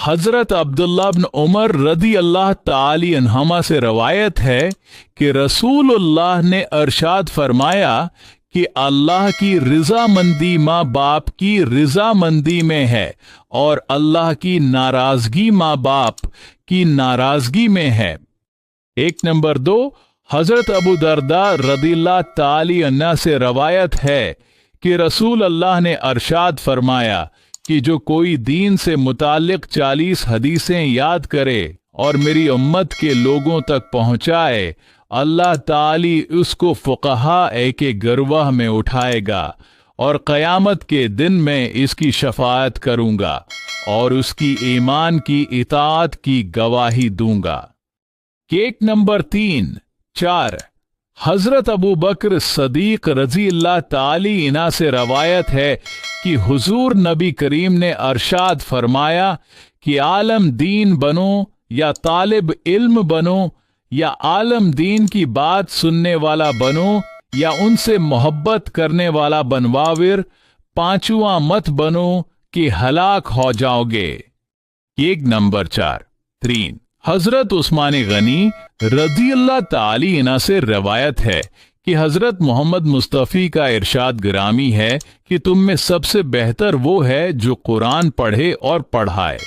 हजरत अब्दुल्ला बिन उमर रदी अल्लाह ताली अन्हुमा से रवायत है कि रसूलुल्लाह ने अरशाद फरमाया कि अल्लाह की रजामंदी माँ बाप की रजामंदी में है और अल्लाह की नाराजगी माँ बाप की नाराजगी में है। 1 नंबर 2, हजरत अबू दरदा रदिल्लाह ताली अन्हा से रवायत है कि रसूल अल्लाह ने अरशाद फरमाया कि जो कोई दीन से मुतालिक 40 हदीसें याद करे और मेरी उम्मत के लोगों तक पहुंचाए, अल्लाह ताली उसको फुक़हा के गिरवाह में उठाएगा और क़यामत के दिन में इसकी शफाअत करूंगा और उसकी ईमान की इताअत की गवाही दूंगा। 1 नंबर 3, 4, हजरत अबू बकर सदीक रजी अल्लाह ताली इन्हा से रवायत है कि हुजूर नबी करीम ने अरशाद फरमाया कि आलम दीन बनो या तालिब इल्म बनो या आलम दीन की बात सुनने वाला बनो या उनसे मोहब्बत करने वाला बनवाविर, पांचवा मत बनो कि हलाक हो जाओगे। 1 नंबर 4, 3, हजरत उस्मान गनी रज़ी अल्लाह ताली अन्हु से रवायत है कि हजरत मोहम्मद मुस्तफ़ी का इरशाद गिरामी है कि तुम में सबसे बेहतर वो है जो कुरान पढ़े और पढ़ाए।